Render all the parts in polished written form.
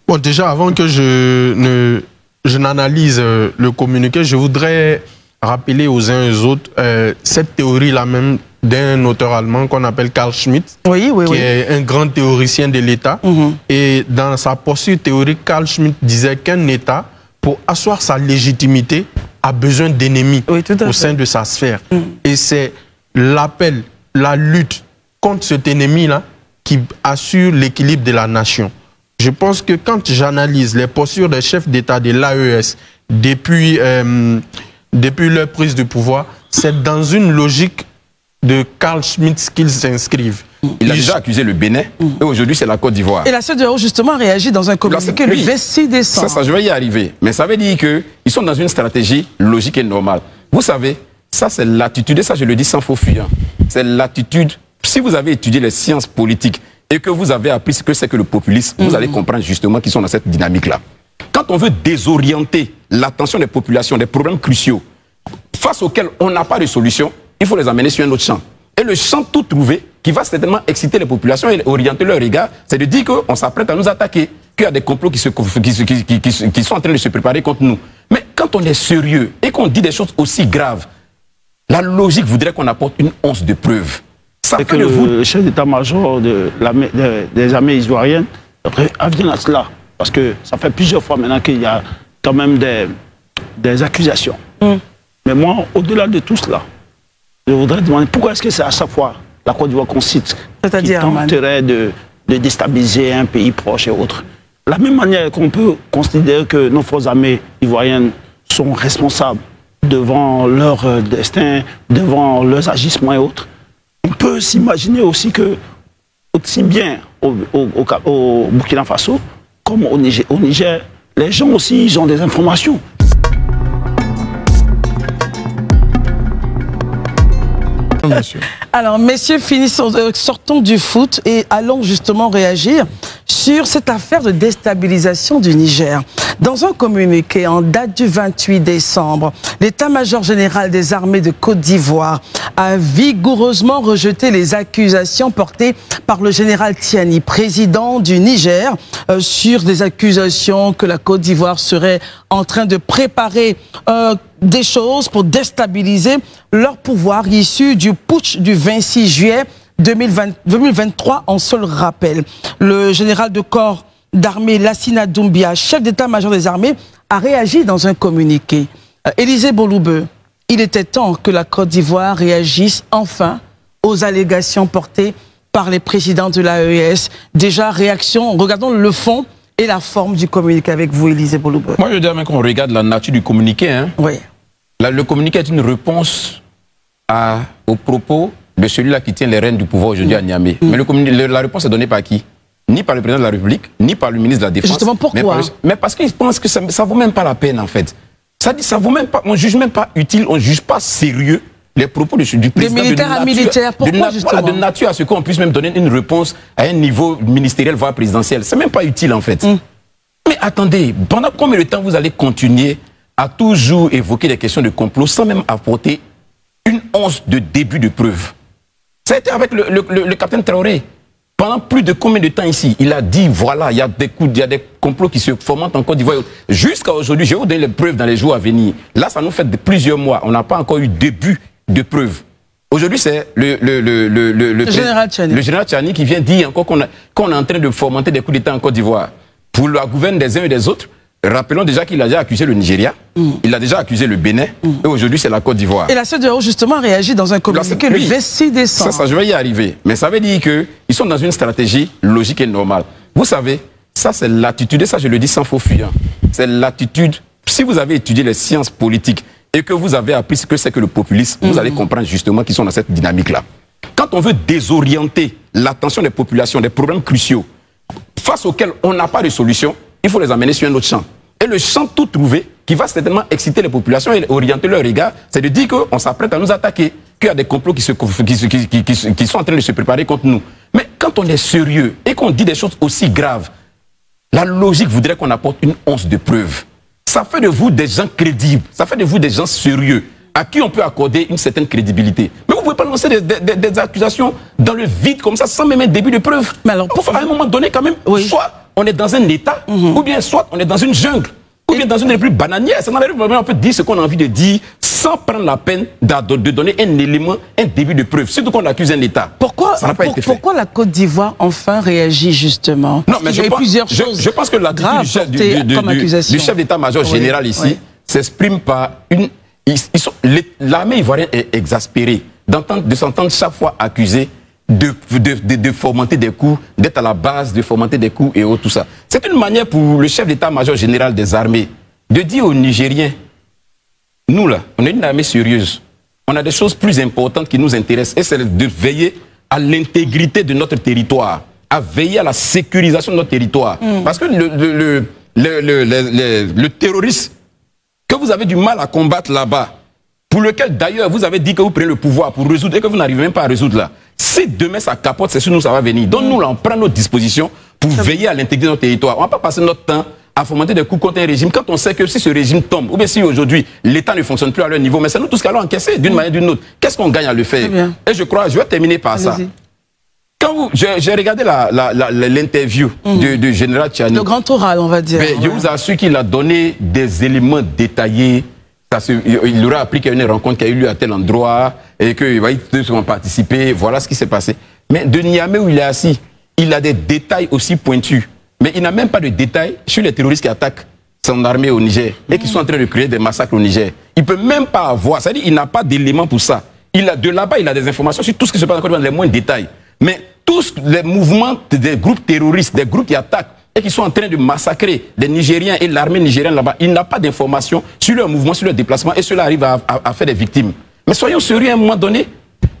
Bon, déjà, avant que je n'analyse le communiqué, je voudrais rappeler aux uns et aux autres cette théorie-là même d'un auteur allemand qu'on appelle Carl Schmitt, qui est un grand théoricien de l'État. Et dans sa posture théorique, Carl Schmitt disait qu'un État, pour asseoir sa légitimité, a besoin d'ennemis au sein de sa sphère. Et c'est l'appel, la lutte contre cet ennemi-là qui assure l'équilibre de la nation. Je pense que quand j'analyse les postures des chefs d'État de l'AES depuis leur prise de pouvoir, c'est dans une logique de Carl Schmitt qu'ils s'inscrivent. Il a déjà accusé le Bénin, et aujourd'hui c'est la Côte d'Ivoire. Et la CEDEAO justement réagit dans un communiqué le 26 décembre. Ça, je vais y arriver. Mais ça veut dire qu'ils sont dans une stratégie logique et normale. Vous savez, ça c'est l'attitude, et ça je le dis sans faux fuyant. C'est l'attitude, si vous avez étudié les sciences politiques et que vous avez appris ce que c'est que le populisme, vous allez comprendre justement qu'ils sont dans cette dynamique-là. Quand on veut désorienter l'attention des populations, des problèmes cruciaux, face auxquels on n'a pas de solution, il faut les amener sur un autre champ. Et le champ tout trouvé, qui va certainement exciter les populations et orienter leur regard, c'est de dire qu'on s'apprête à nous attaquer, qu'il y a des complots qui sont en train de se préparer contre nous. Mais quand on est sérieux et qu'on dit des choses aussi graves, la logique voudrait qu'on apporte une once de preuve. Ça fait que le chef d'état-major des armées ivoiriennes revient à cela. Parce que ça fait plusieurs fois maintenant qu'il y a quand même des accusations. Mais moi, au-delà de tout cela, je voudrais demander pourquoi est-ce que c'est à chaque fois la Côte d'Ivoire qu'on cite qui tenterait de déstabiliser un pays proche et autres. De la même manière qu'on peut considérer que nos forces armées ivoiriennes sont responsables devant leur destin, devant leurs agissements et autres, on peut s'imaginer aussi que, aussi bien au Burkina Faso, comme au Niger, les gens aussi ils ont des informations. Alors, messieurs, sortons du foot et allons justement réagir sur cette affaire de déstabilisation du Niger. Dans un communiqué en date du 28 décembre, l'état-major général des armées de Côte d'Ivoire a vigoureusement rejeté les accusations portées par le général Tiani, président du Niger, sur des accusations que la Côte d'Ivoire serait en train de préparer des choses pour déstabiliser leur pouvoir issu du putsch du 26 juillet 2023, en seul rappel. Le général de corps d'armée Lassina Doumbia, chef d'état-major des armées, a réagi dans un communiqué. Élisée Boloubeu, il était temps que la Côte d'Ivoire réagisse enfin aux allégations portées par les présidents de l'AES. Déjà, réaction, regardons le fond et la forme du communiqué avec vous, Élisée Boloubeu. Moi, je dirais même qu'on regarde la nature du communiqué. Hein. Oui. Le communiqué est une réponse aux propos de celui-là qui tient les rênes du pouvoir aujourd'hui à Niamey. Mais la réponse est donnée par qui? Ni par le président de la République, ni par le ministre de la Défense. Justement, pourquoi? Mais parce qu'ils pensent que ça ne vaut même pas la peine, en fait. Ça vaut même pas, on ne juge même pas utile, on ne juge pas sérieux les propos du président. De militaire à militaire, pourquoi justement? De nature à ce qu'on puisse même donner une réponse à un niveau ministériel, voire présidentiel. C'est même pas utile, en fait. Mais attendez, pendant combien de temps vous allez continuer à toujours évoquer des questions de complot sans même apporter une once de début de preuve? Ça a été avec le capitaine Traoré. Pendant plus de combien de temps ici, il a dit, voilà, il y a des complots qui se fomentent en Côte d'Ivoire. Jusqu'à aujourd'hui, je vais vous donner les preuves dans les jours à venir. Là, ça nous fait plusieurs mois. On n'a pas encore eu début de preuves. Aujourd'hui, c'est le général Tiani qui vient dire encore qu'on est en train de fomenter des coups d'État en Côte d'Ivoire. Pour la gouverne des uns et des autres, rappelons déjà qu'il a déjà accusé le Nigeria, il a déjà accusé le Bénin, et aujourd'hui c'est la Côte d'Ivoire. Et la CEDEAO justement a réagi dans un communiqué le 26 décembre. Ça, je vais y arriver. Mais ça veut dire qu'ils sont dans une stratégie logique et normale. Vous savez, ça c'est l'attitude, et ça je le dis sans faux fuyant. C'est l'attitude, si vous avez étudié les sciences politiques et que vous avez appris ce que c'est que le populisme, vous allez comprendre justement qu'ils sont dans cette dynamique-là. Quand on veut désorienter l'attention des populations, des problèmes cruciaux, face auxquels on n'a pas de solution, il faut les amener sur un autre champ. Et le champ tout trouvé, qui va certainement exciter les populations et orienter leur regard, c'est de dire qu'on s'apprête à nous attaquer, qu'il y a des complots qui sont en train de se préparer contre nous. Mais quand on est sérieux et qu'on dit des choses aussi graves, la logique voudrait qu'on apporte une once de preuve. Ça fait de vous des gens crédibles, ça fait de vous des gens sérieux, à qui on peut accorder une certaine crédibilité. Mais vous ne pouvez pas lancer des accusations dans le vide comme ça, sans même un début de preuve. Mais alors, à un moment donné, quand même, soit on est dans un État, ou bien soit on est dans une jungle, ou bien dans une république bananière. Ça n'arrive pas, on peut dire ce qu'on a envie de dire sans prendre la peine de donner un élément, un début de preuve. Surtout qu'on accuse un État. Pourquoi la Côte d'Évoire enfin réagit justement? Non, mais je pense que l'attitude du chef d'état-major général ici s'exprime par une... L'armée ivoirienne est exaspérée de s'entendre chaque fois accusée de fomenter des coups, d'être à la base, de fomenter des coups et tout ça. C'est une manière pour le chef d'état-major général des armées de dire aux Nigériens, nous là, on est une armée sérieuse, on a des choses plus importantes qui nous intéressent, et c'est de veiller à l'intégrité de notre territoire, à veiller à la sécurisation de notre territoire. Parce que le terroriste que vous avez du mal à combattre là-bas, pour lequel d'ailleurs vous avez dit que vous prenez le pouvoir pour résoudre et que vous n'arrivez même pas à résoudre là. Si demain ça capote, c'est sur nous ça va venir. Donc nous là, on prend nos dispositions pour veiller à l'intégrité de notre territoire. On ne va pas passer notre temps à fomenter des coups contre un régime quand on sait que si ce régime tombe, ou bien si aujourd'hui l'État ne fonctionne plus à leur niveau, mais c'est nous tous qui allons encaisser d'une manière ou d'une autre. Qu'est-ce qu'on gagne à le faire? Et je crois, je vais terminer par ça. Quand j'ai regardé l'interview du général Tchiani, le grand oral, on va dire. Je vous assure qu'il a donné des éléments détaillés. Il aurait appris qu'il y a une rencontre qui a eu lieu à tel endroit et qu'ils vont participer. Voilà ce qui s'est passé. Mais de Niamey où il est assis, il a des détails aussi pointus. Mais il n'a même pas de détails sur les terroristes qui attaquent son armée au Niger et qui sont en train de créer des massacres au Niger. Il ne peut même pas avoir. C'est-à-dire qu'il n'a pas d'éléments pour ça. De là-bas, il a des informations sur tout ce qui se passe en Côte d'Ivoire, les moindres détails. Mais tous les mouvements des groupes terroristes, des groupes qui attaquent, et qui sont en train de massacrer les Nigériens et l'armée nigérienne là-bas, il n'a pas d'informations sur leur mouvement, sur leur déplacement, et cela arrive à faire des victimes. Mais soyons sérieux à un moment donné,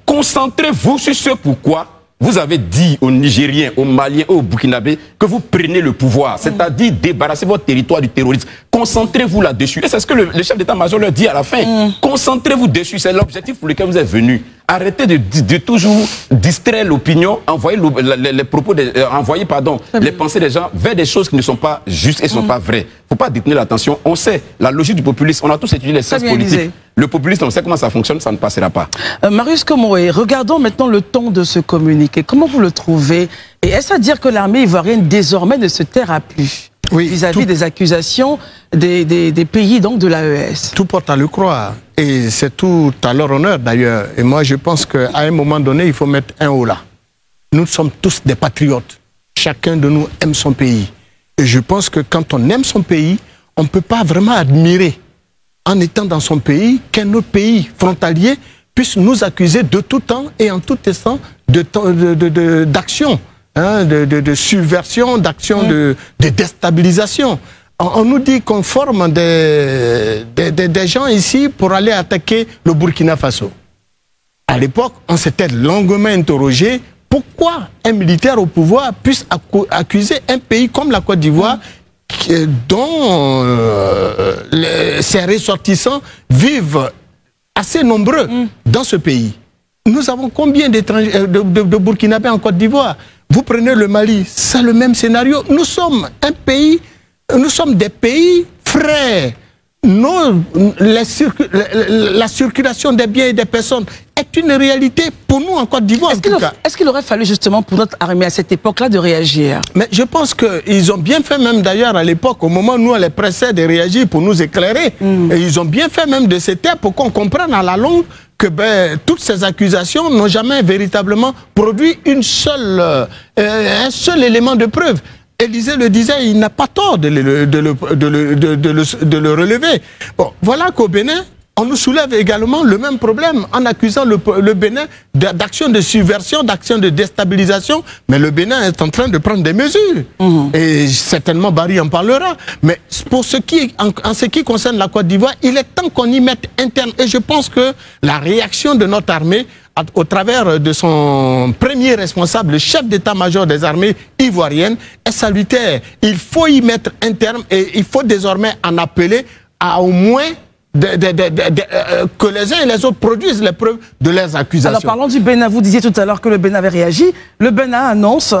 concentrez-vous sur ce pourquoi vous avez dit aux Nigériens, aux Maliens, aux Burkinabés que vous prenez le pouvoir, c'est-à-dire débarrasser votre territoire du terrorisme. Concentrez-vous là-dessus. Et c'est ce que le chef d'état-major leur dit à la fin. Concentrez-vous dessus, c'est l'objectif pour lequel vous êtes venus. Arrêtez de toujours distraire l'opinion, envoyer les propos, envoyer les pensées des gens vers des choses qui ne sont pas justes et ne sont pas vraies. Il ne faut pas détenir l'attention. On sait la logique du populisme. On a tous étudié les sciences politiques. Le populisme, on sait comment ça fonctionne, ça ne passera pas. Marius Komoé, regardons maintenant le ton de ce communiqué. Comment vous le trouvez? Et est-ce à dire que l'armée ivoirienne désormais ne se taira plus vis-à-vis des accusations des pays donc de l'AES? Tout porte à le croire. Et c'est tout à leur honneur d'ailleurs. Et moi je pense qu'à un moment donné, il faut mettre un haut là. Nous sommes tous des patriotes. Chacun de nous aime son pays. Et je pense que quand on aime son pays, on ne peut pas vraiment admirer, en étant dans son pays, qu'un autre pays frontalier puisse nous accuser de tout temps et en tout instant d'action, de subversion, d'action de déstabilisation. On nous dit qu'on forme des gens ici pour aller attaquer le Burkina Faso. À l'époque, on s'était longuement interrogé pourquoi un militaire au pouvoir puisse accuser un pays comme la Côte d'Ivoire dont ses ressortissants vivent assez nombreux dans ce pays. Nous avons combien de Burkinabés en Côte d'Ivoire? Vous prenez le Mali, c'est le même scénario. Nous sommes un pays, nous sommes des pays frères. La circulation des biens et des personnes est une réalité pour nous en Côte d'Ivoire. Est-ce qu'il aurait fallu justement pour notre armée à cette époque-là de réagir? Mais je pense qu'ils ont bien fait même d'ailleurs à l'époque, au moment où nous on les pressait de réagir pour nous éclairer. Et ils ont bien fait même de se taire pour qu'on comprenne à la longue que toutes ces accusations n'ont jamais véritablement produit un seul élément de preuve. Élysée le disait, il n'a pas tort de le relever. Bon, voilà qu'au Bénin, on nous soulève également le même problème en accusant le Bénin d'action de subversion, d'action de déstabilisation. Mais le Bénin est en train de prendre des mesures. Et certainement Barry en parlera. Mais pour en ce qui concerne la Côte d'Ivoire, il est temps qu'on y mette un terme. Et je pense que la réaction de notre armée, au travers de son premier responsable, le chef d'état-major des armées ivoiriennes, est salutaire. Il faut y mettre un terme et il faut désormais en appeler à au moins que les uns et les autres produisent les preuves de leurs accusations. Alors parlons du Bénin, vous disiez tout à l'heure que le Bénin avait réagi. Le Bénin annonce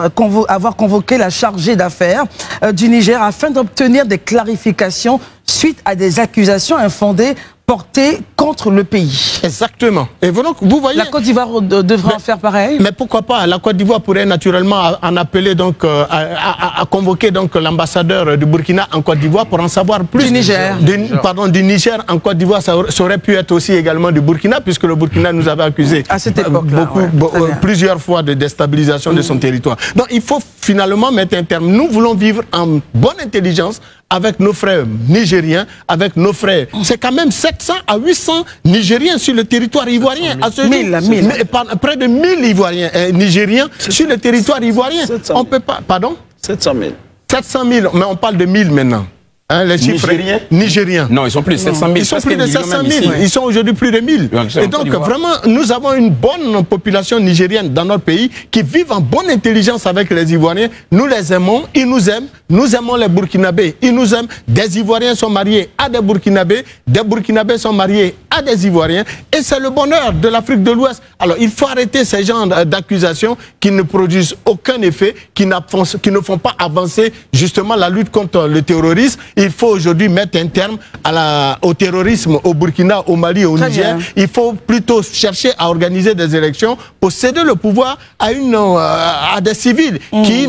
avoir convoqué la chargée d'affaires du Niger afin d'obtenir des clarifications suite à des accusations infondées portée contre le pays. Exactement. Et donc, vous voyez... La Côte d'Ivoire devrait en faire pareil. Mais pourquoi pas? La Côte d'Ivoire pourrait naturellement en appeler, donc, à convoquer donc l'ambassadeur du Burkina en Côte d'Ivoire pour en savoir plus. Du Niger. Du Niger en Côte d'Ivoire, ça aurait pu être aussi également du Burkina, puisque le Burkina nous avait accusé à cette époque-là, plusieurs fois de déstabilisation de son territoire. Donc il faut finalement mettre un terme. Nous voulons vivre en bonne intelligence avec nos frères nigériens, avec nos frères. C'est quand même 700 à 800 Nigériens sur le territoire ivoirien. À ce jour, près de 1000 Ivoiriens, Nigériens sur le territoire ivoirien. On peut pas... Pardon? 700 000. 700 000, mais on parle de 1000 maintenant. Hein, les chiffres nigériens. Non, ils sont plus de 700 000. Ils sont plus de 700 000. Ils sont aujourd'hui plus de 1000. Et donc, vraiment, nous avons une bonne population nigérienne dans notre pays qui vivent en bonne intelligence avec les Ivoiriens. Nous les aimons, ils nous aiment. Nous aimons les Burkinabés, ils nous aiment. Des Ivoiriens sont mariés à des Burkinabés sont mariés à des Ivoiriens. Et c'est le bonheur de l'Afrique de l'Ouest. Alors, il faut arrêter ces genres d'accusations qui ne produisent aucun effet, qui ne font pas avancer justement la lutte contre le terrorisme. Il faut aujourd'hui mettre un terme au terrorisme au Burkina, au Mali, au Niger. Il faut plutôt chercher à organiser des élections pour céder le pouvoir à des civils. Et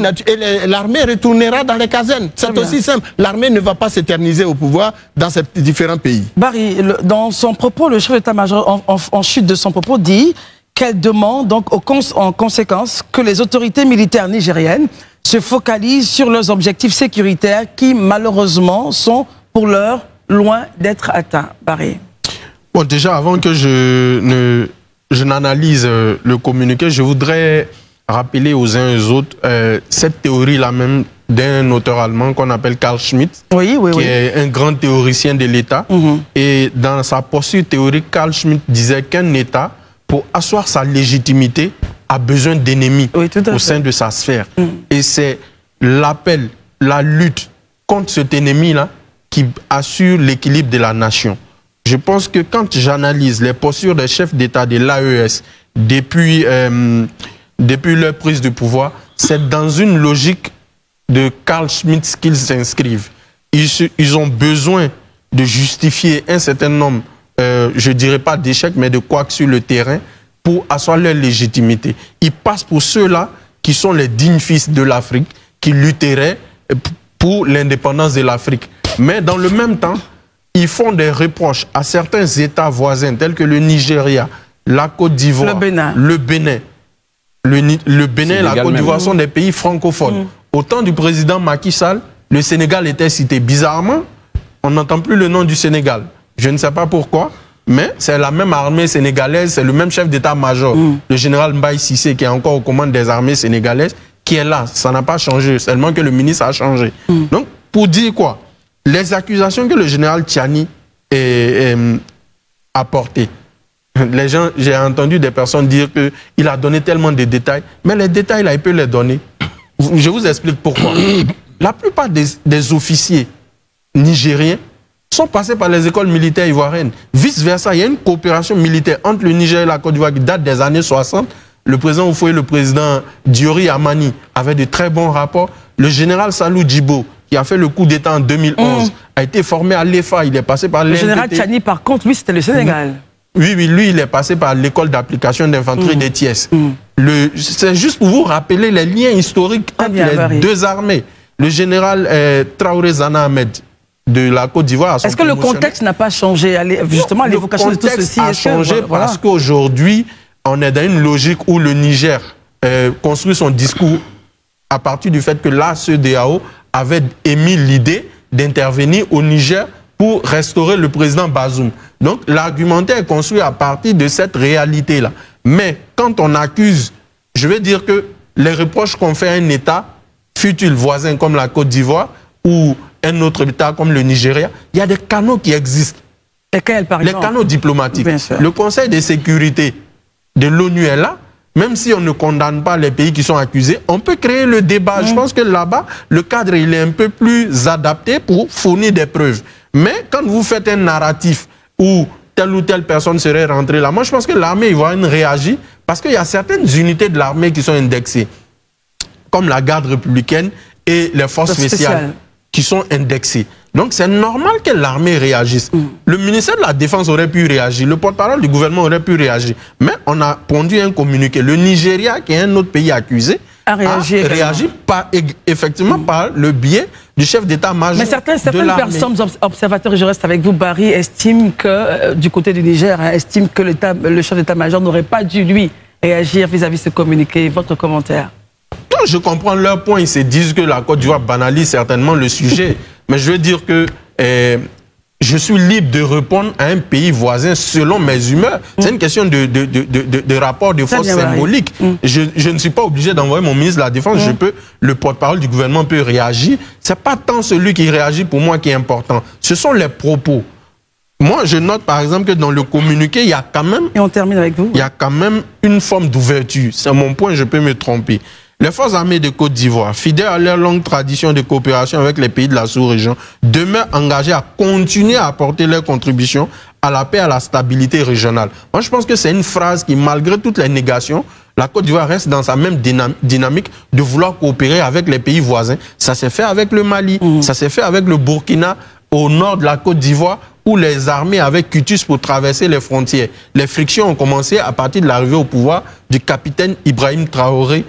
l'armée retournera dans les casernes. C'est aussi simple. L'armée ne va pas s'éterniser au pouvoir dans ces différents pays. Barry, dans son propos, le chef d'état-major, en chute de son propos, dit qu'elle demande donc en conséquence que les autorités militaires nigériennes se focalisent sur leurs objectifs sécuritaires qui, malheureusement, sont pour l'heure loin d'être atteints. Barry. Bon, déjà, avant que je n'analyse le communiqué, je voudrais rappeler aux uns et aux autres cette théorie-là même d'un auteur allemand qu'on appelle Carl Schmitt, qui est un grand théoricien de l'État. Et dans sa posture théorique, Carl Schmitt disait qu'un État, pour asseoir sa légitimité, a besoin d'ennemis au sein de sa sphère. Et c'est l'appel, la lutte contre cet ennemi-là qui assure l'équilibre de la nation. Je pense que quand j'analyse les postures des chefs d'État de l'AES depuis leur prise de pouvoir, c'est dans une logique de Carl Schmitt qu'ils s'inscrivent. Ils ont besoin de justifier un certain nombre, je ne dirais pas d'échecs, mais de couacs sur le terrain pour asseoir leur légitimité. Ils passent pour ceux-là qui sont les dignes fils de l'Afrique, qui lutteraient pour l'indépendance de l'Afrique. Mais dans le même temps, ils font des reproches à certains États voisins, tels que le Nigeria, la Côte d'Ivoire, le Bénin. Le Bénin et la Côte d'Ivoire sont des pays francophones. Au temps du président Macky Sall, le Sénégal était cité. Bizarrement, on n'entend plus le nom du Sénégal. Je ne sais pas pourquoi, mais c'est la même armée sénégalaise, c'est le même chef d'état-major, le général Mbaye Cissé, qui est encore aux commandes des armées sénégalaises, qui est là. Ça n'a pas changé, seulement que le ministre a changé. Donc, pour dire quoi? Les accusations que le général Tchani a portées, les gens, j'ai entendu des personnes dire qu'il a donné tellement de détails, mais les détails, là, il peut les donner. Je vous explique pourquoi. La plupart des officiers nigériens sont passés par les écoles militaires ivoiriennes. Vice-versa, il y a une coopération militaire entre le Niger et la Côte d'Ivoire qui date des années 60. Le président Oufoué, le président Diori Amani avaient de très bons rapports. Le général Salou Djibo, qui a fait le coup d'État en 2011, a été formé à l'EFA. Il est passé par l'NTT. Le général Tchani, par contre, lui, c'était le Sénégal. Oui, lui, il est passé par l'école d'application d'infanterie des Thiès. C'est juste pour vous rappeler les liens historiques entre les deux armées. Le général Traoré Zana Ahmed de la Côte d'Ivoire. Est-ce que le contexte n'a pas changé? Justement, l'évocation de tout ceci. Le contexte a changé parce qu'aujourd'hui, on est dans une logique où le Niger construit son discours à partir du fait que la CEDEAO avait émis l'idée d'intervenir au Niger pour restaurer le président Bazoum. Donc, l'argumentaire est construit à partir de cette réalité-là. Mais quand on accuse, je veux dire que les reproches qu'on fait à un État futur voisin comme la Côte d'Ivoire ou un autre État comme le Nigeria, il y a des canaux qui existent. Lesquels, par exemple? Les canaux diplomatiques. Le Conseil de sécurité de l'ONU est là. Même si on ne condamne pas les pays qui sont accusés, on peut créer le débat. Je pense que là-bas, le cadre il est un peu plus adapté pour fournir des preuves. Mais quand vous faites un narratif où telle ou telle personne serait rentrée là, moi je pense que l'armée ivoirienne réagit parce qu'il y a certaines unités de l'armée qui sont indexées, comme la garde républicaine et les forces spéciales qui sont indexées. Donc c'est normal que l'armée réagisse. Le ministère de la Défense aurait pu réagir, le porte-parole du gouvernement aurait pu réagir. Mais on a pondu un communiqué. Le Nigeria, qui est un autre pays accusé, a réagi effectivement par le biais du chef d'état-major. Mais certaines personnes, observateurs, et je reste avec vous, Barry, estiment que, du côté du Niger, estiment que le chef d'état-major n'aurait pas dû, lui, réagir vis-à-vis de ce communiqué. Votre commentaire? Je comprends leur point. Ils se disent que la Côte d'Ivoire banalise certainement le sujet. Mais je veux dire que je suis libre de répondre à un pays voisin selon mes humeurs. C'est une question de rapport de force symbolique. Je ne suis pas obligé d'envoyer mon ministre de la Défense. Le porte-parole du gouvernement peut réagir. Ce n'est pas tant celui qui réagit pour moi qui est important. Ce sont les propos. Moi, je note par exemple que dans le communiqué, il y a quand même... Et on termine avec vous. Il y a quand même une forme d'ouverture. C'est mon point, je peux me tromper. Les forces armées de Côte d'Ivoire, fidèles à leur longue tradition de coopération avec les pays de la sous-région, demeurent engagées à continuer à apporter leur contribution à la paix et à la stabilité régionale. Moi, je pense que c'est une phrase qui, malgré toutes les négations, la Côte d'Ivoire reste dans sa même dynamique de vouloir coopérer avec les pays voisins. Ça s'est fait avec le Mali, ça s'est fait avec le Burkina, au nord de la Côte d'Ivoire, où les armées avaient cutus pour traverser les frontières. Les frictions ont commencé à partir de l'arrivée au pouvoir du capitaine Ibrahim Traoré,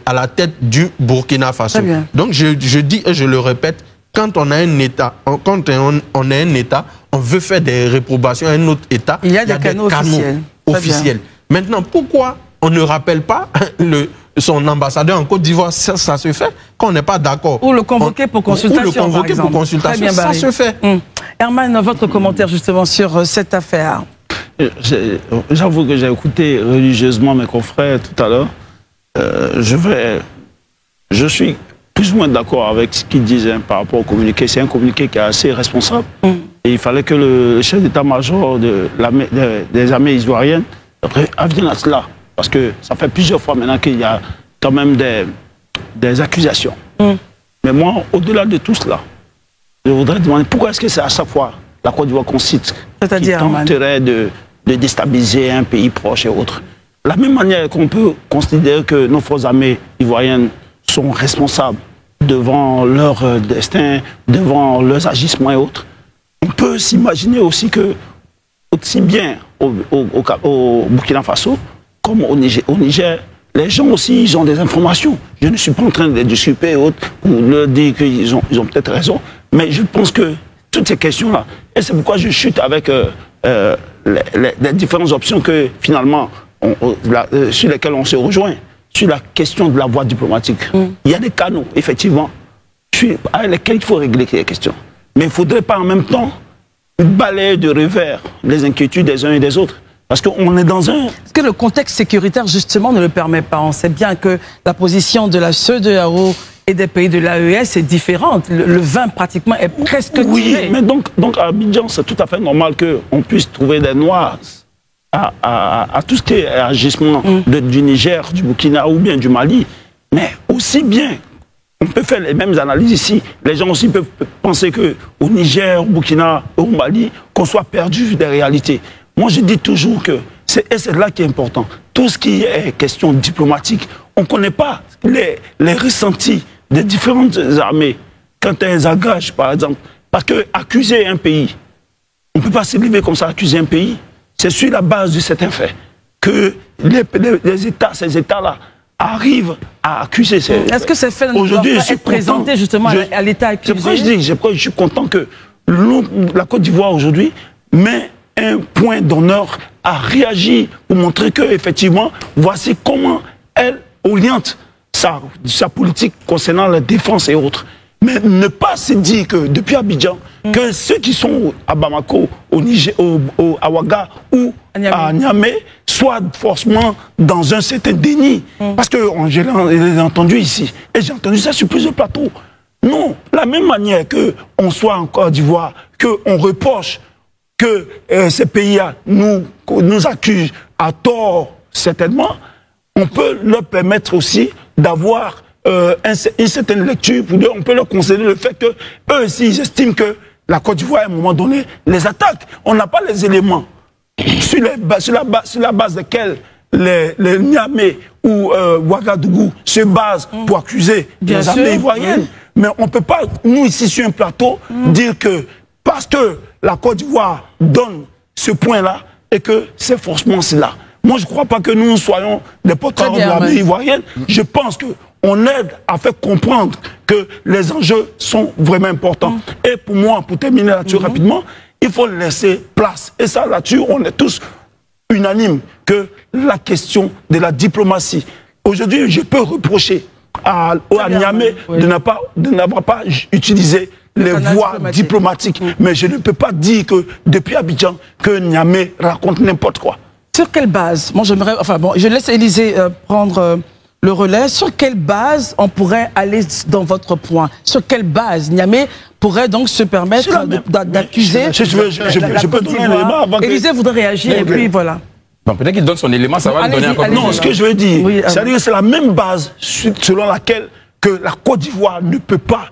à la tête du Burkina Faso. Donc je dis et je le répète, quand on a un État, on veut faire des réprobations à un autre État, il y a des canaux officiels. Maintenant, pourquoi on ne rappelle pas son ambassadeur en Côte d'Ivoire? Ça se fait quand on n'est pas d'accord. Ou le convoquer pour consultation. Ou le convoquer pour consultation, bien, ça se fait. Herman, votre commentaire justement sur cette affaire? J'avoue que j'ai écouté religieusement mes confrères tout à l'heure. Je suis plus ou moins d'accord avec ce qu'ils disaient par rapport au communiqué. C'est un communiqué qui est assez responsable. Et il fallait que le chef d'état-major des armées ivoiriennes revienne à cela. Parce que ça fait plusieurs fois maintenant qu'il y a quand même des accusations. Mais moi, au-delà de tout cela, je voudrais demander pourquoi est-ce que c'est à chaque fois la Côte d'Ivoire qu'on cite qui tenterait de déstabiliser un pays proche et autres. La même manière qu'on peut considérer que nos forces armées ivoiriennes sont responsables devant leur destin, devant leurs agissements et autres, on peut s'imaginer aussi que, aussi bien au Burkina Faso, comme au Niger, les gens aussi, ils ont des informations. Je ne suis pas en train de les discuter et autres, ou leur dire qu'ils ont peut-être raison, mais je pense que toutes ces questions-là, et c'est pourquoi je chute avec les différentes options que finalement, sur lesquels on se rejoint, sur la question de la voie diplomatique. Il y a des canaux, effectivement, avec lesquels il faut régler les questions. Mais il ne faudrait pas en même temps balayer de revers les inquiétudes des uns et des autres. Parce qu'on est dans un... Est-ce que le contexte sécuritaire, justement, ne le permet pas? On sait bien que la position de la CEDEAO et des pays de l'AES est différente. Le vin, pratiquement, est presque tiré. Oui, mais donc à Abidjan, c'est tout à fait normal qu'on puisse trouver des nuances à tout ce qui est agissement du Niger, du Burkina ou bien du Mali. Mais aussi bien, on peut faire les mêmes analyses ici. Les gens aussi peuvent penser qu'au Niger, au Burkina, au Mali, qu'on soit perdu des réalités. Moi, je dis toujours que c'est là qui est important. Tout ce qui est question diplomatique, on ne connaît pas les ressentis des différentes armées quand elles engagent, par exemple. Parce que accuser un pays, on ne peut pas se lever comme ça, accuser un pays. C'est sur la base de certains faits que ces États-là arrivent à accuser. Est-ce que ces faits ne doivent pas être présentés justement à l'État accusé? C'est pourquoi je suis content que la Côte d'Ivoire aujourd'hui met un point d'honneur à réagir pour montrer que effectivement, voici comment elle oriente sa politique concernant la défense et autres. Mais ne pas se dire que depuis Abidjan, que ceux qui sont à Bamako, au Niger, à Ouaga ou à Niamey soient forcément dans un certain déni. Parce que je l'ai entendu ici, et j'ai entendu ça sur plusieurs plateaux. Non, la même manière qu'on soit en Côte d'Ivoire, qu'on reproche que ces pays-là nous accusent à tort, certainement, on peut leur permettre aussi d'avoir une certaine lecture, on peut leur concéder le fait qu'eux aussi, ils estiment que la Côte d'Ivoire, à un moment donné, les attaque. On n'a pas les éléments sur la base desquels les Niamey ou Ouagadougou se basent pour accuser les armées ivoiriennes. Mais on ne peut pas, nous ici sur un plateau, dire que parce que la Côte d'Ivoire donne ce point-là et que c'est forcément cela. Moi, je ne crois pas que nous soyons des porte-parole de l'armée ivoirienne. Je pense qu'on aide à faire comprendre que les enjeux sont vraiment importants. Et pour moi, pour terminer là-dessus rapidement, il faut laisser place. Et ça, là-dessus, on est tous unanimes que la question de la diplomatie. Aujourd'hui, je peux reprocher à Niamey de n'avoir pas utilisé les voies diplomatiques. Mais je ne peux pas dire que depuis Abidjan, que Niamey raconte n'importe quoi. Sur quelle base? Moi, j'aimerais. Enfin bon, je laisse Élysée prendre le relais. Sur quelle base on pourrait aller dans votre point? Sur quelle base Niamey pourrait donc se permettre d'accuser? Je peux donner un élément avant que... Élysée voudrait réagir et puis voilà. Peut-être qu'il donne son élément, ça va lui donner un peu plus. Non, ce que je veux dire, c'est-à-dire que c'est la même base selon laquelle que la Côte d'Ivoire ne peut pas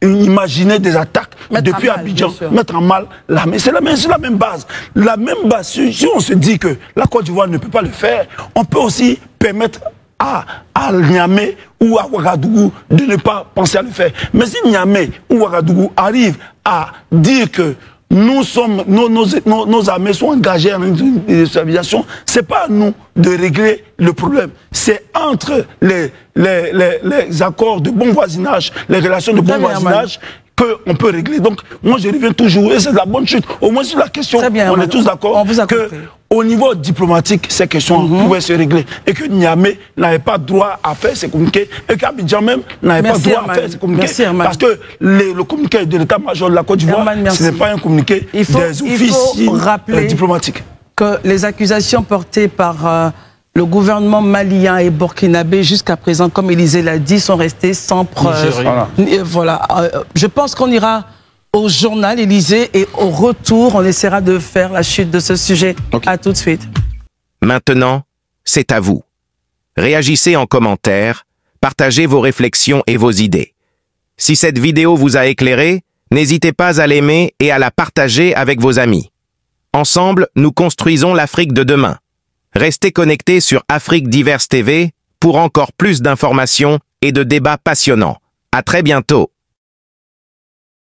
imaginer des attaques depuis Abidjan, mettre en mal l'armée. C'est la même base. La même base, si on se dit que la Côte d'Ivoire ne peut pas le faire, on peut aussi permettre à Niamey ou à Ouagadougou de ne pas penser à le faire. Mais si Niamey ou Ouagadougou arrivent à dire que nos armées sont engagées en déstabilisation, c'est pas à nous de régler le problème. C'est entre les accords de bon voisinage, les relations de bon voisinage, qu'on peut régler. Donc, moi, je reviens toujours, et c'est de la bonne chute. Au moins sur la question, on est tous d'accord qu'au niveau diplomatique, ces questions pouvaient se régler. Et que Niamey n'avait pas droit à faire ses communiqués, et qu'Abidjan même n'avait pas droit à faire ses communiqués. Parce que le communiqué de l'état-major de la Côte d'Ivoire, ce n'est pas un communiqué des officiers diplomatiques. Que les accusations portées par le gouvernement malien et burkinabé, jusqu'à présent, comme Élysée l'a dit, sont restées sans preuve. Voilà. Je pense qu'on ira au journal, Élysée, et au retour, on essaiera de faire la chute de ce sujet. À tout de suite. Maintenant, c'est à vous. Réagissez en commentaire, partagez vos réflexions et vos idées. Si cette vidéo vous a éclairé, n'hésitez pas à l'aimer et à la partager avec vos amis. Ensemble, nous construisons l'Afrique de demain. Restez connectés sur Afrique Diverse TV pour encore plus d'informations et de débats passionnants. À très bientôt.